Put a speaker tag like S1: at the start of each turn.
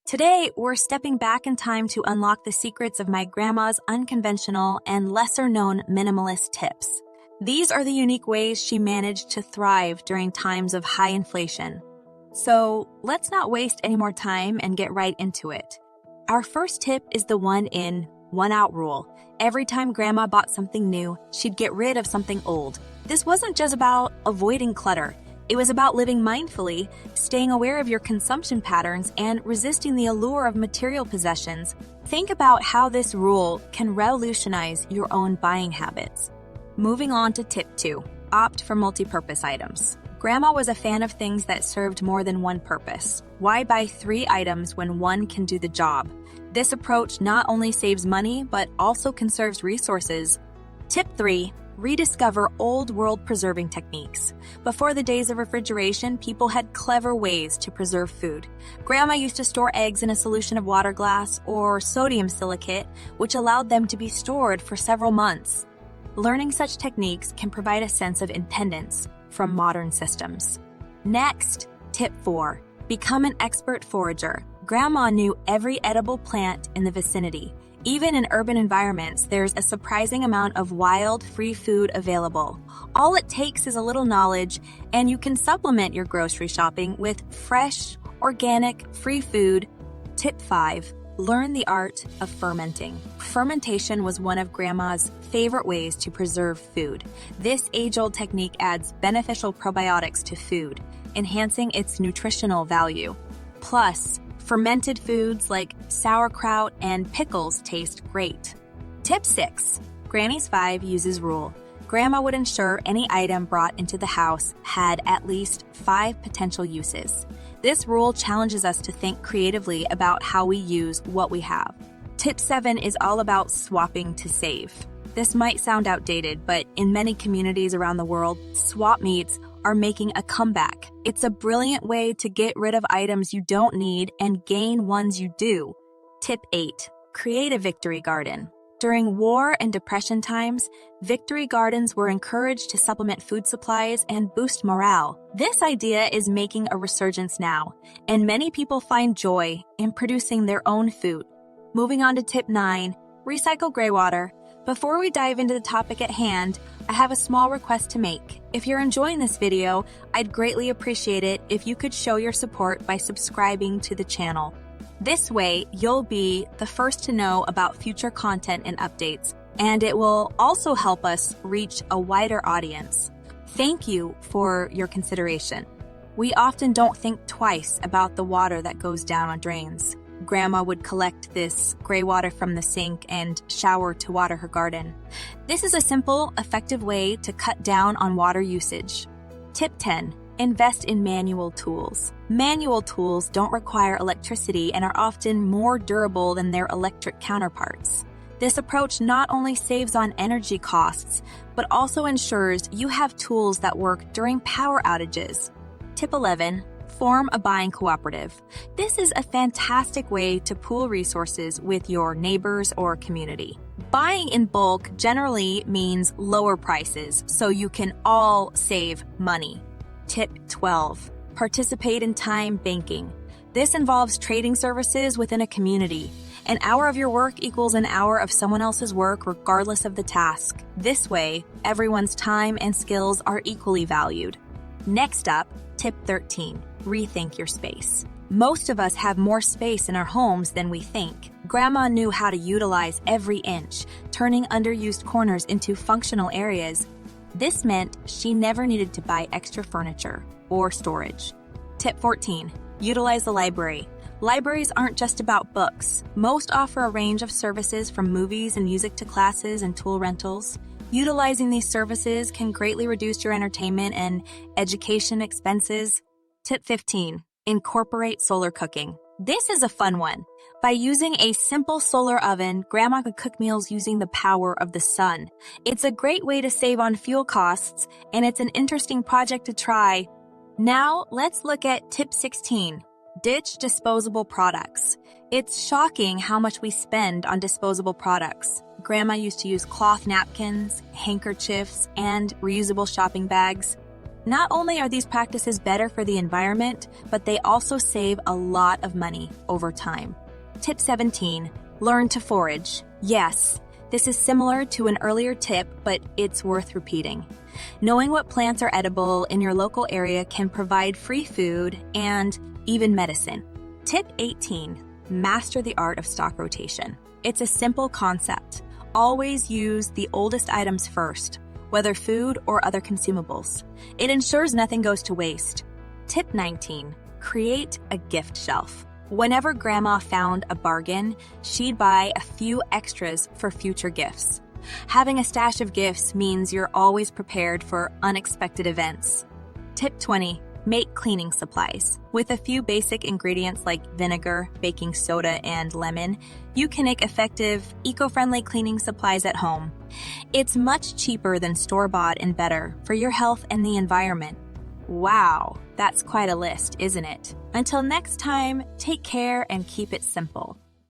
S1: Today, we're stepping back in time to unlock the secrets of my grandma's unconventional and lesser-known minimalist tips. These are the unique ways she managed to thrive during times of high inflation. So, let's not waste any more time and get right into it. Our first tip is the one in, one out rule. Every time Grandma bought something new, she'd get rid of something old. This wasn't just about avoiding clutter. It was about living mindfully, staying aware of your consumption patterns, and resisting the allure of material possessions. Think about how this rule can revolutionize your own buying habits. Moving on to tip 2, opt for multi-purpose items. Grandma was a fan of things that served more than one purpose. Why buy 3 items when one can do the job? This approach not only saves money, but also conserves resources. Tip 3, rediscover old world preserving techniques. Before the days of refrigeration, people had clever ways to preserve food. Grandma used to store eggs in a solution of water glass or sodium silicate, which allowed them to be stored for several months. Learning such techniques can provide a sense of independence from modern systems. Next, tip 4, become an expert forager. Grandma knew every edible plant in the vicinity. Even in urban environments, there's a surprising amount of wild, free food available. All it takes is a little knowledge, and you can supplement your grocery shopping with fresh, organic, free food. Tip 5, learn the art of fermenting. Fermentation was one of Grandma's favorite ways to preserve food. This age-old technique adds beneficial probiotics to food, enhancing its nutritional value. Plus, fermented foods like sauerkraut and pickles taste great. Tip 6, Granny's 5 uses rule. Grandma would ensure any item brought into the house had at least 5 potential uses. This rule challenges us to think creatively about how we use what we have. Tip 7 is all about swapping to save. This might sound outdated, but in many communities around the world, swap meets are making a comeback. It's a brilliant way to get rid of items you don't need and gain ones you do. Tip 8, create a victory garden. During war and depression times, victory gardens were encouraged to supplement food supplies and boost morale. This idea is making a resurgence now, and many people find joy in producing their own food. Moving on to tip 9, recycle gray water. Before we dive into the topic at hand, I have a small request to make. If you're enjoying this video, I'd greatly appreciate it if you could show your support by subscribing to the channel. This way, you'll be the first to know about future content and updates, and it will also help us reach a wider audience. Thank you for your consideration. We often don't think twice about the water that goes down on drains. Grandma would collect this gray water from the sink and shower to water her garden. This is a simple, effective way to cut down on water usage. Tip 10, invest in manual tools. Manual tools don't require electricity and are often more durable than their electric counterparts. This approach not only saves on energy costs, but also ensures you have tools that work during power outages. Tip 11, form a buying cooperative. This is a fantastic way to pool resources with your neighbors or community. Buying in bulk generally means lower prices, so you can all save money. Tip 12, participate in time banking. This involves trading services within a community. An hour of your work equals an hour of someone else's work regardless of the task. This way, everyone's time and skills are equally valued. Next up, tip 13, rethink your space. Most of us have more space in our homes than we think. Grandma knew how to utilize every inch, turning underused corners into functional areas. This meant she never needed to buy extra furniture or storage. Tip 14, utilize the library. Libraries aren't just about books. Most offer a range of services from movies and music to classes and tool rentals. Utilizing these services can greatly reduce your entertainment and education expenses. Tip 15, incorporate solar cooking. This is a fun one. By using a simple solar oven, Grandma could cook meals using the power of the sun. It's a great way to save on fuel costs, and it's an interesting project to try. Now, let's look at tip 16, ditch disposable products. It's shocking how much we spend on disposable products. Grandma used to use cloth napkins, handkerchiefs, and reusable shopping bags. Not only are these practices better for the environment, but they also save a lot of money over time. Tip 17, learn to forage. Yes, this is similar to an earlier tip, but it's worth repeating. Knowing what plants are edible in your local area can provide free food and even medicine. Tip 18, master the art of stock rotation. It's a simple concept. Always use the oldest items first, whether food or other consumables. It ensures nothing goes to waste. Tip 19, create a gift shelf. Whenever Grandma found a bargain, she'd buy a few extras for future gifts. Having a stash of gifts means you're always prepared for unexpected events. Tip 20, make cleaning supplies. With a few basic ingredients like vinegar, baking soda, and lemon, you can make effective, eco-friendly cleaning supplies at home. It's much cheaper than store-bought and better for your health and the environment. Wow, that's quite a list, isn't it? Until next time, take care and keep it simple.